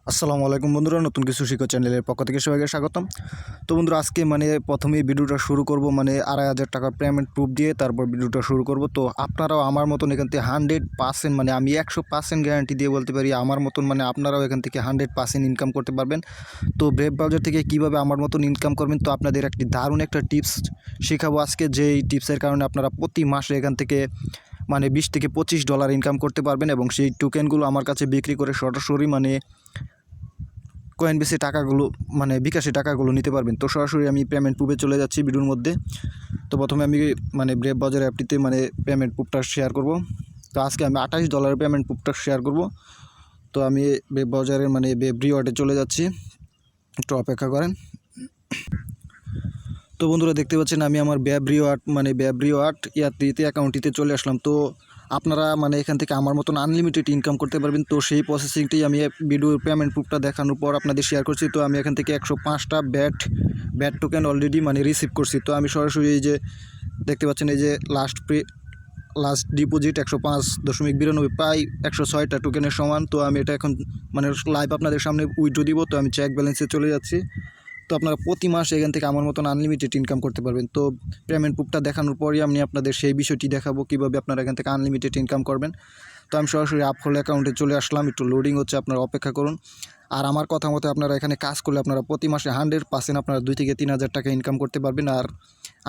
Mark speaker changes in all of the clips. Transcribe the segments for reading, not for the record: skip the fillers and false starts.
Speaker 1: আসসালামু আলাইকুম বন্ধুরা, নতুন কিছু শিক্ষা চ্যানেলের পক্ষ থেকে সবাইকে স্বাগতম। তো বন্ধুরা, আজকে প্রথমেই ভিডিওটা শুরু করব 2,500 টাকা পেমেন্ট প্রুফ দিয়ে তারপর ভিডিওটা শুরু করব। তো আপনারাও আমার মতন এখান থেকে 100% আমি 100% গ্যারান্টি দিয়ে বলতে পারি, আমার মতন আপনারাও এখান থেকে 100% ইনকাম করতে পারবেন। তো ব্রেভ ব্রাউজার থেকে কীভাবে আমার মতন ইনকাম করবেন, তো আপনাদের একটি দারুণ একটা টিপস শেখাবো আজকে, যেই টিপসের কারণে আপনারা প্রতি মাসে এখান থেকে $20 থেকে $25 ইনকাম করতে পারবেন এবং সেই টোকেনগুলো আমার কাছে বিক্রি করে সরাসরি কয়েনবেসে টাকাগুলো বিকাশে টাকাগুলো নিতে পারবেন। তো সরাসরি আমি পেমেন্ট প্রুফে চলে যাচ্ছি ভিডিওর মধ্যে। তো প্রথমে আমি ব্রেভ ব্রাউজার অ্যাপটিতে পেমেন্ট প্রুফটা শেয়ার করব। তো আজকে আমি $28 পেমেন্ট প্রুফটা শেয়ার করব। তো আমি ব্রেভ ব্রাউজারের ব্রেভ রিওয়ার্ডে চলে যাচ্ছি, একটু অপেক্ষা করেন। তো বন্ধুরা, দেখতে পাচ্ছেন আমি আমার ব্রেভ রিওয়ার্ড ইয়াতে অ্যাকাউন্টটিতে চলে আসলাম। তো আপনারা এখান থেকে আমার মতন আনলিমিটেড ইনকাম করতে পারবেন। তো সেই প্রসেসিংটাই আমি ভিডিওর পেমেন্ট প্রুফটা দেখানোর পর আপনাদের শেয়ার করছি। তো আমি এখান থেকে 105টা ব্যাট টোকেন অলরেডি রিসিভ করছি। তো আমি সরাসরি এই যে দেখতে পাচ্ছেন, এই যে লাস্ট ডিপোজিট 105.92, প্রায় 106টা টোকেনের সমান। তো আমি এটা এখন লাইভ আপনাদের সামনে উইথড্র দিব। তো আমি চেক ব্যালেন্সে চলে যাচ্ছি। তো আপনারা প্রতি মাসে এখান থেকে আমার মতন আনলিমিটেড ইনকাম করতে পারবেন। তো পেমেন্ট প্রুফটা দেখানোর পরই আমি আপনাদের সেই বিষয়টি দেখাবো, কীভাবে আপনারা এখান থেকে আনলিমিটেড ইনকাম করবেন। তো আমি সরাসরি আপহোল্ড অ্যাকাউন্টে চলে আসলাম, একটু লোডিং হচ্ছে, আপনারা অপেক্ষা করুন। আর আমার কথা মতো আপনারা এখানে কাজ করলে আপনারা প্রতি মাসে 100% আপনারা 2 থেকে 3,000 টাকা ইনকাম করতে পারবেন। আর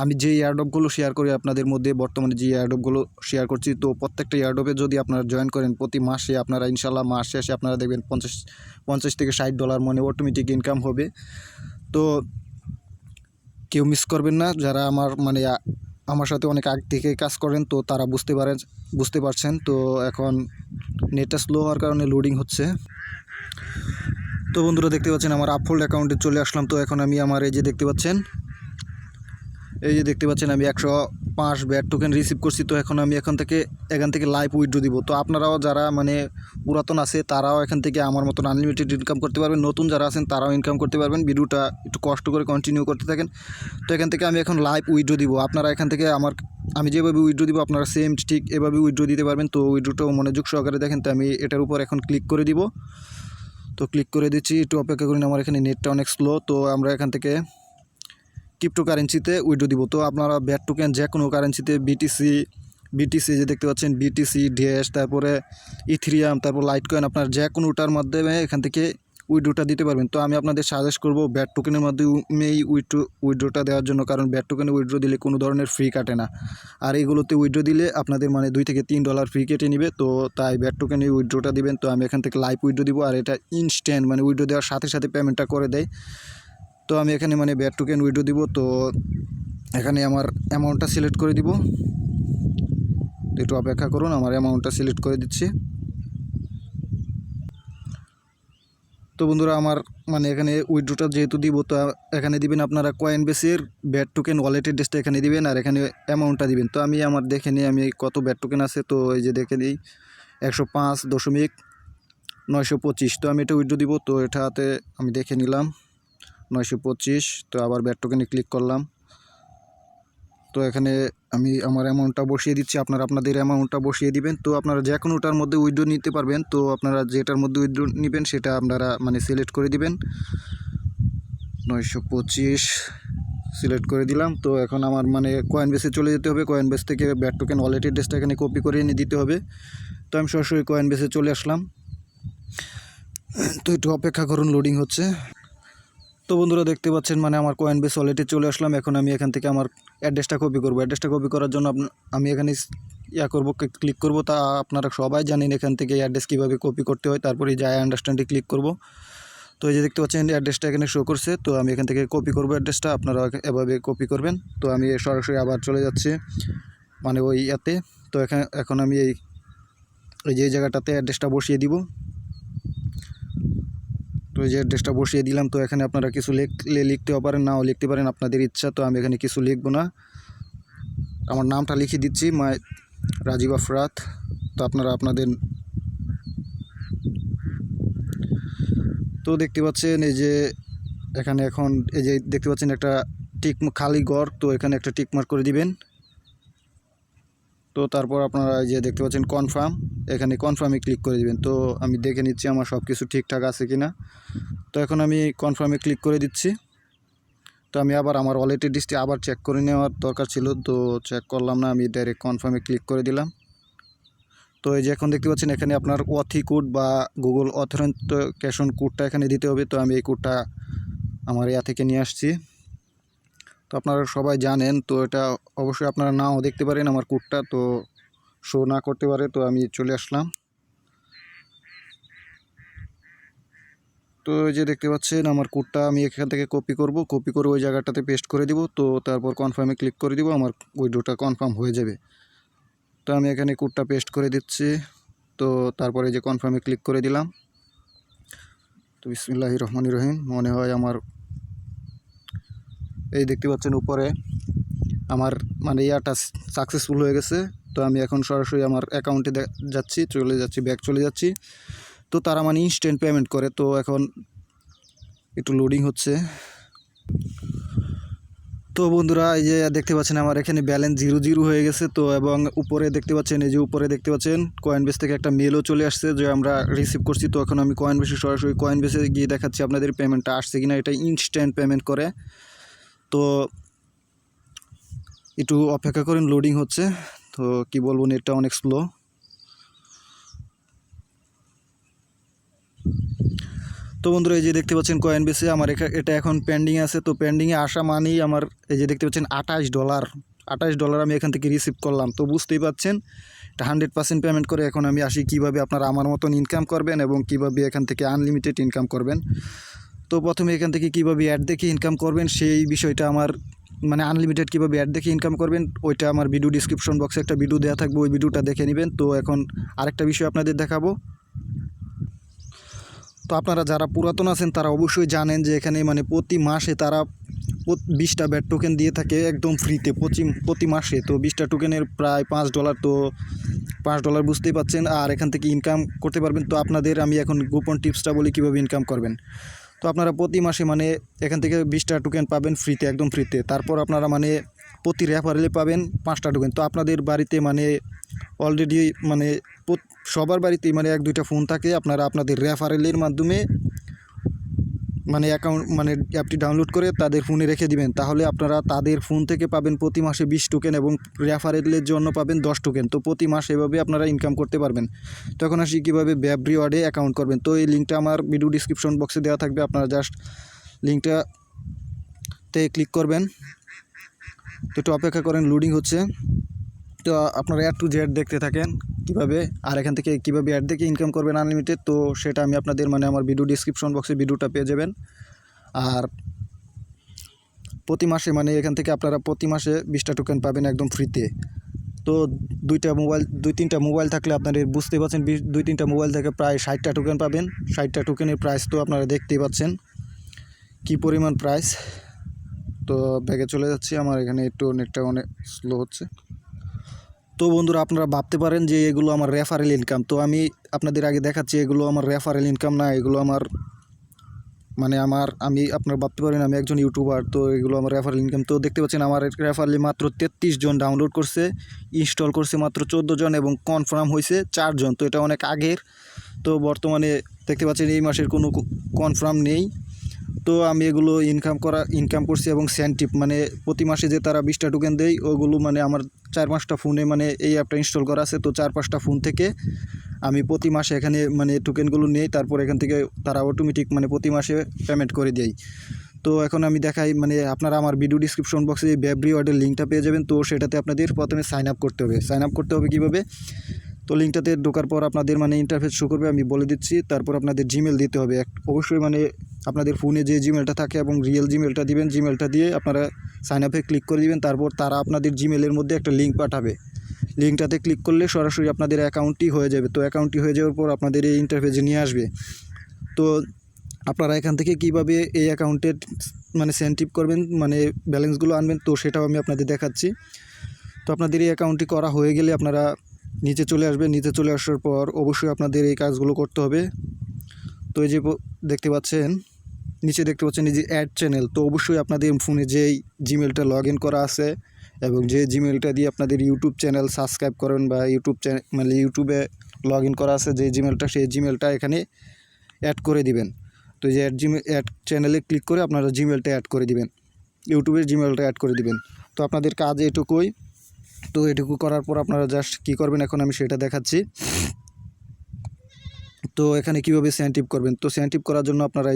Speaker 1: আমি যে এয়ারড্রপগুলো শেয়ার করি আপনাদের মধ্যে, বর্তমানে যে এয়ারড্রপগুলো শেয়ার করছি, তো প্রত্যেকটা এয়ারড্রপে যদি আপনারা জয়েন করেন প্রতি মাসে, আপনারা ইনশাল্লাহ মাস শেষে আপনারা দেখবেন $50 থেকে $60 অটোমেটিক ইনকাম হবে। তো কেউ মিস করবেন না, যারা আমার সাথে অনেক আগ থেকে কাজ করেন, তো তারা বুঝতে পারছেন। তো এখন নেটটা স্লো হওয়ার কারণে লোডিং হচ্ছে। তো বন্ধুরা, দেখতে পাচ্ছেন আমার আপহোল্ড অ্যাকাউন্টে চলে আসলাম। তো এখন আমি আমার এই যে দেখতে পাচ্ছেন আমি 105 ব্যাট টোকেন রিসিভ করছি। তো এখন আমি এখান থেকে লাইভ উইথড্র দিব। তো আপনারাও যারা পুরাতন আছে তারাও এখান থেকে আমার মতন আনলিমিটেড ইনকাম করতে পারবেন। নতুন যারা আছেন তারাও ইনকাম করতে পারবেন। ভিডিওটা একটু কষ্ট করে কন্টিনিউ করতে থাকেন। তো এখান থেকে আমি এখন লাইভ উইথড্র দিব। আপনারা এখান থেকে আমি যেভাবে উইথড্র দিব আপনারা সেম ঠিক এভাবে উইথড্র দিতে পারবেন। তো উইথড্রটাও মনোযোগ সহকারে দেখেন। তো আমি এটার উপর এখন ক্লিক করে দিব। তো ক্লিক করে দিচ্ছি, একটু অপেক্ষা করুন, আমার এখানে নেটটা অনেক স্লো। তো আমরা এখান থেকে ক্রিপ্টোকারেন্সিতে উইথড্র দিব। তো আপনারা ব্যাট টোকেন যে কোনো কারেন্সিতে বিটিসি যে দেখতে পাচ্ছেন, বিটিসি, ড্যাশ, তারপরে ইথেরিয়াম, তারপর লাইটকয়েন, আপনার যে কোনোটার মাধ্যমে এখান থেকে উইথড্রটা দিতে পারবেন। তো আমি আপনাদের সাজেস্ট করব ব্যাট টোকেনের মাধ্যমেই উইথড্রটা দেওয়ার জন্য, কারণ ব্যাট টোকেনে উইথড্র দিলে কোনো ধরনের ফ্রি কাটে না। আর এইগুলোতে উইথড্র দিলে আপনাদের $2 থেকে $3 ফ্রি কেটে নেবে। তো তাই ব্যাট টোকেনে উইথড্রটা দিবেন। তো আমি এখান থেকে লাইভ উইথড্র দিব। আর এটা ইনস্ট্যান্ট উইথড্র দেওয়ার সাথে সাথে পেমেন্টটা করে দেয়। তো আমি এখানে ব্যাট টোকেন উইথড্র দিব। তো এখানে আমার অ্যামাউন্টটা সিলেক্ট করে দিব। একটু অপেক্ষা করুন, আমার অ্যামাউন্টটা সিলেক্ট করে দিচ্ছি। তো বন্ধুরা, আমার এখানে উইথড্রটা যেহেতু দিব, তো এখানে দিবেন আপনারা কয়েনবেসের ব্যাট টোকেন ওয়ালেটের ড্রেসটা এখানে দিবেন, আর এখানে অ্যামাউন্টটা দিবেন। তো আমি আমার দেখে নিই আমি কত ব্যাট টোকেন আছে। তো এই যে দেখে নিই 105.925। তো আমি এটা উইথড্র দিব। তো এটাতে আমি দেখে নিলাম 925। তো আবার ব্যাট টোকেনে ক্লিক করলাম। তো এখানে আমি আমার অ্যামাউন্টটা বসিয়ে দিচ্ছি, আপনারা আপনাদের অ্যামাউন্টটা বসিয়ে দিবেন। তো আপনারা যে কোনোটার মধ্যে উইথড্র নিতে পারবেন। তো আপনারা যেটার মধ্যে উইথড্র নেবেন সেটা আপনারা সিলেক্ট করে দিবেন। 925 সিলেক্ট করে দিলাম। তো এখন আমার কয়েনবেসে চলে যেতে হবে। কয়েনবেস থেকে ব্যাট টোকেন ওয়ালেটের ড্রেসটা এখানে কপি করে এনে দিতে হবে। তো আমি সরাসরি কয়েনবেসে চলে আসলাম। তো একটু অপেক্ষা করুন, লোডিং হচ্ছে। তো বন্ধুরা, দেখতে পাচ্ছেন আমার কয়েনবেস ওয়ালেটে চলে আসলাম। এখন আমি এখান থেকে আমার অ্যাড্রেসটা কপি করব। অ্যাড্রেসটা কপি করার জন্য আমি এখানে ক্লিক করব। তা আপনারা সবাই জানেন এখান থেকে অ্যাড্রেস কীভাবে কপি করতে হয়। তারপরে যে আই আন্ডারস্ট্যান্ডে ক্লিক করব। তো এই যে দেখতে পাচ্ছেন অ্যাড্রেসটা এখানে শো করছে। তো আমি এখান থেকে কপি করব অ্যাড্রেসটা, আপনারা এভাবে কপি করবেন। তো আমি সরাসরি আবার চলে যাচ্ছি ওই ইয়াতে। তো এখন আমি এই যে জায়গাটাতে অ্যাড্রেসটা বসিয়ে দিব। তো এই যে অ্যাড্রেসটা বসিয়ে দিলাম। তো এখানে আপনারা কিছু লিখতেও পারেন, নাও লিখতে পারেন, আপনাদের ইচ্ছা। তো আমি এখানে কিছু লিখব না, আমার নামটা লিখে দিচ্ছি, রাজীব আফরাত। তো আপনারা আপনাদের তো দেখতে পাচ্ছেন এই যে এখানে এখন এই যে দেখতে পাচ্ছেন একটা খালি ঘর। তো এখানে একটা টিক মার্ক করে দিবেন। তো তারপর আপনারা এই যে দেখতে পাচ্ছেন কনফার্ম, এখানে কনফার্মে ক্লিক করে দিবেন। তো আমি দেখে নিচ্ছি আমার সব কিছু ঠিকঠাক আছে কি না। তো এখন আমি কনফার্মে ক্লিক করে দিচ্ছি। তো আমি আবার আমার ওয়ালেট অ্যাড্রেসটি আবার চেক করে নেওয়ার দরকার ছিল, তো চেক করলাম না, আমি ডাইরেক্ট কনফার্মে ক্লিক করে দিলাম। তো এই যে এখন দেখতে পাচ্ছেন এখানে আপনার অথি কোড বা গুগল অথেন্টিকেশন কোডটা এখানে দিতে হবে। তো আমি এই কোডটা আমার থেকে নিয়ে আসছি। তো আপনারা সবাই জানেন, তো এটা অবশ্যই আপনারা নাও দেখতে পারেন আমার কোডটা, তো শো না করতে পারে। তো আমি চলে আসলাম। তো এই যে দেখতে পাচ্ছেন আমার কোডটা আমি এখান থেকে কপি করে ওই জায়গাটাতে পেস্ট করে দিব। তো তারপর কনফার্মে ক্লিক করে দিব, আমার উইড্রোটা কনফার্ম হয়ে যাবে। তো আমি এখানে কোডটা পেস্ট করে দিচ্ছি। তো তারপরে যে কনফার্মে ক্লিক করে দিলাম। তো বিসমিল্লাহির রহমানির রহিম, মনে হয় আমার এই দেখতে পাচ্ছেন উপরে আমার মানে ইয়াটা সাকসেসফুল হয়ে গেছে। তো আমি এখন সরাসরি আমার অ্যাকাউন্টে ব্যাক চলে যাচ্ছি। তো তারা মানে ইনস্ট্যান্ট পেমেন্ট করে। তো এখন একটু লোডিং হচ্ছে। তো বন্ধুরা এই যে দেখতে পাচ্ছেন আমার এখানে ব্যালেন্স 0 হয়ে গেছে। তো এবং উপরে দেখতে পাচ্ছেন, এই যে উপরে দেখতে পাচ্ছেন কয়েনবেস থেকে একটা মেলও চলে আসছে যে আমরা রিসিভ করছি। তো এখন আমি সরাসরি কয়েনবেসে গিয়ে দেখাচ্ছি আপনাদের পেমেন্টটা আসছে কিনা। এটা ইনস্ট্যান্ট পেমেন্ট করে। তো একটু অপেক্ষা করেন, লোডিং হচ্ছে। তো কি বলবো, নেটটা অনেক স্লো। তো বন্ধুরা এই যে দেখতে পাচ্ছেন কয়েনবেসে আমার এটা এখন পেন্ডিংয়ে আছে। তো পেন্ডিংয়ে আসা মানেই আমার এই যে দেখতে পাচ্ছেন $28 আমি এখান থেকে রিসিভ করলাম। তো বুঝতেই পাচ্ছেন এটা 100% পেমেন্ট করে। এখন আমি আসি কিভাবে আপনারা আমার মতন ইনকাম করবেন এবং কিভাবে এখান থেকে আনলিমিটেড ইনকাম করবেন। তো প্রথমে এখান থেকে কিভাবে অ্যাড দেখে ইনকাম করবেন সেই বিষয়টা আমার মানে আনলিমিটেড কীভাবে অ্যাড দেখে ইনকাম করবেন ওইটা আমার ভিডিও ডিসক্রিপশন বক্সে একটা ভিডিও দেওয়া থাকবে, ওই ভিডিওটা দেখে নেবেন। তো এখন আরেকটা বিষয় আপনাদের দেখাবো। তো আপনারা যারা পুরাতন আছেন তারা অবশ্যই জানেন যে এখানে মানে প্রতি মাসে তারা 20টা ব্যাট টোকেন দিয়ে থাকে একদম ফ্রিতে প্রতি মাসে। তো 20টা টোকেনের প্রায় $5। তো $5 বুঝতেই পাচ্ছেন, আর এখান থেকে ইনকাম করতে পারবেন। তো আপনাদের আমি এখন গোপন টিপসটা বলি কীভাবে ইনকাম করবেন। তো আপনারা প্রতি মাসে মানে এখান থেকে 20টা টোকেন পাবেন ফ্রিতে, একদম ফ্রিতে। তারপর আপনারা মানে প্রতি রেফারেলে পাবেন 5টা টোকেন। তো আপনাদের বাড়িতে মানে অলরেডি মানে সবার বাড়িতেই মানে 1-2টা ফোন থাকে, আপনারা আপনাদের রেফারেলের মাধ্যমে মানে অ্যাকাউন্ট মানে অ্যাপটি ডাউনলোড করে তাদের ফোনে রেখে দিবেন। তাহলে আপনারা তাদের ফোন থেকে পাবেন প্রতি মাসে 20 টোকেন এবং রেফারেলের জন্য পাবেন 10 টোকেন। তো প্রতি মাসে এভাবে আপনারা ইনকাম করতে পারবেন। তো এখন আসি কীভাবে ব্যাব রিওয়ার্ডে অ্যাকাউন্ট করবেন। তো এই লিঙ্কটা আমার ভিডিও ডিসক্রিপশন বক্সে দেওয়া থাকবে, আপনারা জাস্ট লিঙ্কটাতে ক্লিক করবেন। তো একটু অপেক্ষা করেন, লোডিং হচ্ছে। তো আপনারা A to Z দেখতে থাকেন কীভাবে, আর এখান থেকে কীভাবে অ্যাড দেখে ইনকাম করবেন আনলিমিটেড। তো সেটা আমি আপনাদের মানে আমার ভিডিও ডিসক্রিপশন বক্সে ভিডিওটা পেয়ে যাবেন। আর প্রতি মাসে মানে এখান থেকে আপনারা প্রতি মাসে 20টা টোকেন পাবেন একদম ফ্রিতে। তো 2-3টা মোবাইল থাকলে আপনাদের বুঝতে পারছেন 2-3টা মোবাইল থেকে প্রায় 60টা টোকেন পাবেন। 60টা টোকেনের প্রাইস তো আপনারা দেখতেই পাচ্ছেন কি পরিমাণ প্রাইস। তো ব্যাগে চলে যাচ্ছি, আমার এখানে একটু নেটটা অনেক স্লো হচ্ছে। তো বন্ধুরা আপনারা ভাবতে পারেন যে এগুলো আমার রেফারেল ইনকাম। তো আমি আপনাদের আগে দেখাচ্ছি এগুলো আমার রেফারেল ইনকাম না, এগুলো আমার মানে আমি আপনারা ভাবতে পারেন আমি একজন ইউটিউবার। তো এগুলো আমার রেফারেল ইনকাম। তো দেখতে পাচ্ছেন আমার রেফারেলে মাত্র 33 জন ডাউনলোড করছে, ইনস্টল করছে মাত্র 14 জন এবং কনফার্ম হয়েছে 4 জন। তো এটা অনেক আগের। তো বর্তমানে দেখতে পাচ্ছেন এই মাসের কোনো কনফার্ম নেই। তো আমি এগুলো ইনকাম করছি এবং সেন্টিপ মানে প্রতি মাসে যে তারা 20টা টোকেন দেয় ওগুলো মানে আমার 4-5টা ফোনে মানে এই অ্যাপটা ইনস্টল করা আছে। তো 4-5টা ফোন থেকে আমি প্রতি মাসে এখানে মানে টোকেনগুলো নেই, তারপর এখান থেকে তারা অটোমেটিক মানে প্রতি মাসে পেমেন্ট করে দেয়। তো এখন আমি দেখাই মানে আপনারা আমার ভিডিও ডিসক্রিপশন বক্সে ব্যাব রিওয়ার্ডের লিঙ্কটা পেয়ে যাবেন। তো সেটাতে আপনাদের প্রথমে সাইন আপ করতে হবে কীভাবে। তো লিঙ্কটাতে ঢোকার পর আপনাদের মানে ইন্টারফেস শো করবে, আমি বলে দিচ্ছি। তারপর আপনাদের জিমেল দিতে হবে অবশ্যই, মানে আপনাদের ফোনে যে জিমেলটা থাকে এবং রিয়েল জিমেলটা দিবেন। জিমেলটা দিয়ে আপনারা সাইন আপে ক্লিক করে দিবেন। তারপর তারা আপনাদের জিমেলের মধ্যে একটা লিঙ্ক পাঠাবে, লিঙ্কটাতে ক্লিক করলে সরাসরি আপনাদের অ্যাকাউন্টটি হয়ে যাবে। তো অ্যাকাউন্টটি হয়ে যাওয়ার পর আপনাদের এই ইন্টারফেসে নিয়ে আসবে। তো আপনারা এখান থেকে কিভাবে এই অ্যাকাউন্টের মানে সেন্টিপ করবেন মানে ব্যালেন্সগুলো আনবেন, তো সেটাও আমি আপনাদের দেখাচ্ছি। তো আপনাদের এই অ্যাকাউন্টটি করা হয়ে গেলে আপনারা নিচে চলে আসবেন। নিচে চলে আসার পর অবশ্যই আপনাদের এই কাজগুলো করতে হবে। তো এই যে দেখতে পাচ্ছেন নিচে দেখতে পাচ্ছেন এই যে অ্যাড চ্যানেল। তো অবশ্যই আপনাদের ফোনে যেই জিমেলটা লগ ইন করা আছে এবং যে জিমেলটা দিয়ে আপনাদের ইউটিউব চ্যানেল সাবস্ক্রাইব করেন বা মানে ইউটিউবে লগ ইন করা আছে যে জিমেলটা, সেই জিমেলটা এখানে অ্যাড করে দিবেন। তো এই যে অ্যাড চ্যানেলে ক্লিক করে আপনারা জিমেলটা অ্যাড করে দিবেন, ইউটিউবের জিমেলটা অ্যাড করে দিবেন। তো আপনাদের কাজ এটুকুই। তো এটুকু করার পর আপনারা জাস্ট কী করবেন এখন আমি সেটা দেখাচ্ছি। তো এখানে কীভাবে স্যান্টিপ করবেন, তো স্যান্টিপ করার জন্য আপনারা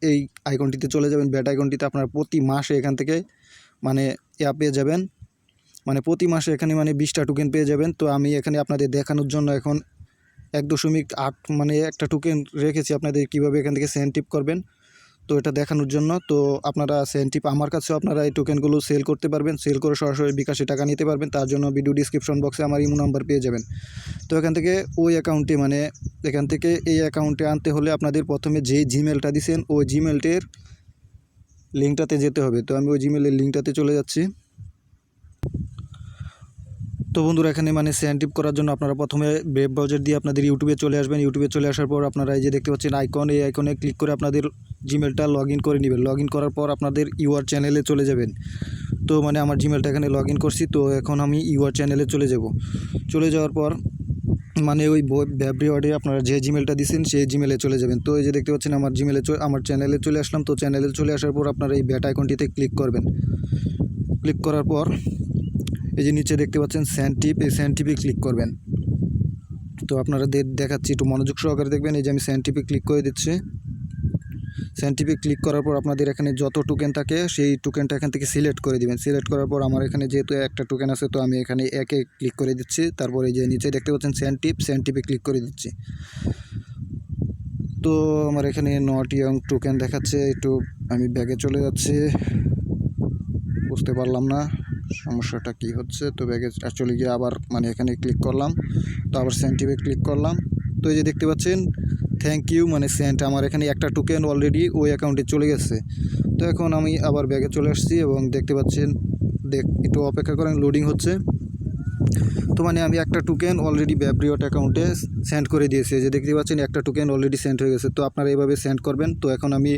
Speaker 1: এই আইকনটিতে চলে যাবেন, ব্যাট আইকনটিতে। আপনারা প্রতি মাসে এখান থেকে মানে পেয়ে যাবেন, মানে প্রতি মাসে এখানে মানে 20টা টোকেন পেয়ে যাবেন। তো আমি এখানে আপনাদের দেখানোর জন্য এখন 1.8 মানে একটা টোকেন রেখেছি আপনাদের কীভাবে এখান থেকে স্যান্টিপ করবেন, তো এটা দেখানোর জন্য। তো আপনারা স্যান্টিপ আমার কাছেও আপনারা এই টোকেনগুলো সেল করতে পারবেন, সেল করে সরাসরি বিকাশে টাকা নিতে পারবেন। তার জন্য ভিডিও ডিসক্রিপশন বক্সে আমার ইমো নাম্বার পেয়ে যাবেন। তো এখান থেকে ওই অ্যাকাউন্টে মানে এখান থেকে এই অ্যাকাউন্টে আনতে হলে আপনাদের প্রথমে যে জিমেলটা দিয়েছেন ওই জিমেলটির লিঙ্কটাতে যেতে হবে। তো আমি ওই জিমেলের লিঙ্কটাতে চলে যাচ্ছি। তো বন্ধুরা এখানে মানে স্যান্টিপ করার জন্য আপনারা প্রথমে ওয়েব ব্রাউজার দিয়ে আপনাদের ইউটিউবে চলে আসবেন। ইউটিউবে চলে আসার পর আপনারা এই যে দেখতে পাচ্ছেন আইকন, এই আইকনে ক্লিক করে আপনাদের জিমেলটা লগ ইন করে নেবেন। লগ ইন করার পর আপনাদের ইউআর চ্যানেলে চলে যাবেন। তো মানে আমার জিমেলটা এখানে লগ ইন করছি, তো এখন আমি ইউআর চ্যানেলে চলে যাব। চলে যাওয়ার পর মানে ওই ওয়েব রিওয়ার্ডে আপনারা যে জিমেলটা দিয়েছেন সেই জিমেলে চলে যাবেন। তো এই যে দেখতে পাচ্ছেন আমার আমার চ্যানেলে চলে আসলাম। তো চ্যানেলে চলে আসার পর আপনারা এই ব্যাট আইকনটিতে ক্লিক করবেন। ক্লিক করার পর এই যে নিচে দেখতে পাচ্ছেন স্যান্টিপ, এই স্যান্টিপে ক্লিক করবেন। তো আপনারা দেখাচ্ছি, একটু মনোযোগ সহকারে দেখবেন। এই যে আমি স্যান্টিপে ক্লিক করে দিচ্ছি। স্যান্টিপে ক্লিক করার পর আপনাদের এখানে যত টোকেন থাকে সেই টোকেনটা এখান থেকে সিলেক্ট করে দিবেন। সিলেক্ট করার পর আমার এখানে যেহেতু একটা টোকেন আছে, তো আমি এখানে একে ক্লিক করে দিচ্ছি। তারপর এই যে নিচে দেখতে পাচ্ছেন স্যান্টিপে ক্লিক করে দিচ্ছি। তো আমার এখানে নট ইয়ং টোকেন দেখাচ্ছে, একটু আমি ব্যাগে চলে যাচ্ছি, বুঝতে পারলাম না সমস্যাটা কি হচ্ছে। তো ব্যাগে অ্যাকচুয়ালি গিয়ে আবার মানে এখানে ক্লিক করলাম, তো আবার স্যান্টিপে ক্লিক করলাম। তো এই যে দেখতে পাচ্ছেন থ্যাংক ইউ মানে সেন্ট, আমার এখানে একটা টোকেন অলরেডি ওই অ্যাকাউন্টে চলে গেছে। তো এখন আমি আবার ব্যাগে চলে আসছি এবং দেখতে পাচ্ছেন একটু অপেক্ষা করেন, লোডিং হচ্ছে। তো মানে আমি একটা টোকেন অলরেডি ব্যাবরিওয়াট অ্যাকাউন্টে সেন্ড করে দিয়েছি, যে দেখতে পাচ্ছেন একটা টোকেন অলরেডি সেন্ড হয়ে গেছে। তো আপনারা এইভাবে সেন্ড করবেন। তো এখন আমি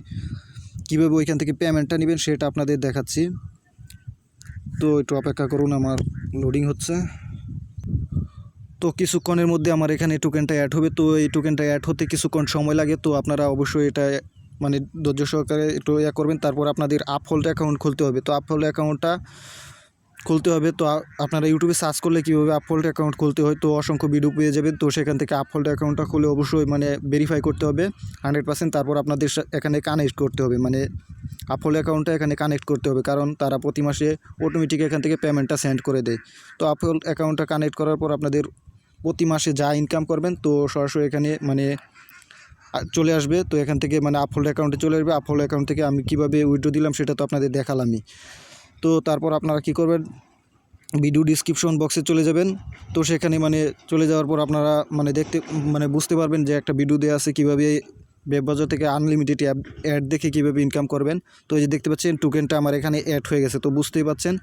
Speaker 1: কীভাবে ওইখান থেকে পেমেন্টটা নেবেন সেটা আপনাদের দেখাচ্ছি। তো একটু অপেক্ষা করুন, আমার লোডিং হচ্ছে। তো কিছুক্ষণের মধ্যে আমার এখানে টোকেনটা অ্যাড হবে। তো এই টোকেনটা অ্যাড হতে কিছুক্ষণ সময় লাগে। তো আপনারা অবশ্যই এটা মানে ধৈর্য সহকারে একটু করবেন। তারপর আপনাদের আপহোল্ড অ্যাকাউন্ট খুলতে হবে। তো আপহোল্ড অ্যাকাউন্টটা খুলতে হবে। তো আপনারা ইউটিউবে সার্চ করলে কীভাবে আপহোল্ড অ্যাকাউন্ট খুলতে হয় তো অসংখ্য ভিডিও পেয়ে যাবেন। তো সেখান থেকে আপহোল্ড অ্যাকাউন্টটা খুলে অবশ্যই মানে ভেরিফাই করতে হবে 100%। তারপর আপনাদের এখানে কানেক্ট করতে হবে, মানে আপহোল্ড অ্যাকাউন্টটা এখানে কানেক্ট করতে হবে, কারণ তারা প্রতি মাসে অটোমেটিক এখান থেকে পেমেন্টটা সেন্ড করে দেয়। তো আপহোল্ড অ্যাকাউন্টটা কানেক্ট করার পর আপনাদের প্রতি মাসে যা ইনকাম করবেন তো সরাসরি এখানে মানে চলে আসবে। তো এখান থেকে মানে আপহোল্ড অ্যাকাউন্টে চলে আসবে। আপহোল্ড অ্যাকাউন্ট থেকে আমি কীভাবে উইথড্র দিলাম সেটা তো আপনাদের দেখালামই। তো তারপর আপনারা কি করবেন, ভিডিও ডিসক্রিপশন বক্সে চলে যাবেন। তো সেখানে মানে চলে যাওয়ার পর আপনারা মানে বুঝতে পারবেন যে একটা ভিডিও দেওয়া আছে কীভাবে ওয়েব ব্রাউজার থেকে আনলিমিটেড অ্যাড দেখে কীভাবে ইনকাম করবেন। তো এই যে দেখতে পাচ্ছেন টোকেনটা আমার এখানে অ্যাড হয়ে গেছে। তো বুঝতেই পাচ্ছেন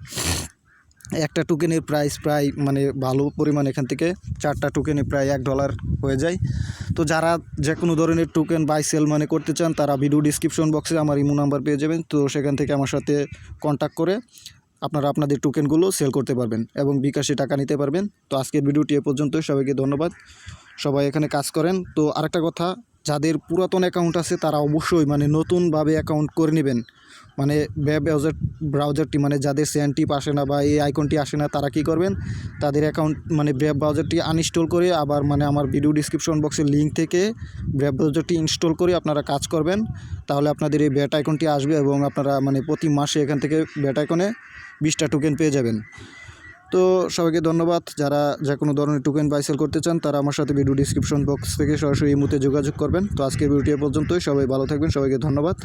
Speaker 1: একটা টোকেনের প্রাইস প্রায় মানে ভালো পরিমাণ, এখান থেকে 4টা টোকেনে প্রায় $1 হয়ে যায়। তো যারা যে কোনো ধরনের টোকেন বাই সেল মানে করতে চান তারা ভিডিও ডিসক্রিপশন বক্সে আমার ইমো নাম্বার পেয়ে যাবেন। তো সেখান থেকে আমার সাথে কন্ট্যাক্ট করে আপনারা আপনাদের টোকেনগুলো সেল করতে পারবেন এবং বিকাশে টাকা নিতে পারবেন। তো আজকের ভিডিওটি এ পর্যন্তই, সবাইকে ধন্যবাদ, সবাই এখানে কাজ করেন। তো আরেকটা কথা, যাদের পুরাতন অ্যাকাউন্ট আছে তারা অবশ্যই মানে নতুনভাবে অ্যাকাউন্ট করে নেবেন। মানে ওয়েব ব্রাউজারটি মানে যাদের স্যান্টিপ আসে না বা এই আইকনটি আসে না তারা কি করবেন, তাদের অ্যাকাউন্ট মানে ওয়েব ব্রাউজারটি আনইনস্টল করে আবার মানে আমার ভিডিও ডিসক্রিপশন বক্সের লিঙ্ক থেকে ওয়েব ব্রাউজারটি ইনস্টল করে আপনারা কাজ করবেন। তাহলে আপনাদের এই ব্যাট আইকনটি আসবে এবং আপনারা মানে প্রতি মাসে এখান থেকে ব্যাট আইকনে 20টা টোকেন পেয়ে যাবেন। তো সবাইকে ধন্যবাদ। যারা যে কোনো ধরনের টোকেন বাই সেল করতে চান তারা আমার সাথে ভিডিও ডিসক্রিপশন বক্স থেকে সরাসরি ইমোতে যোগাযোগ করবেন। তো আজকের ভিডিওটি এ পর্যন্তই, সবাই ভালো থাকবেন, সবাইকে ধন্যবাদ।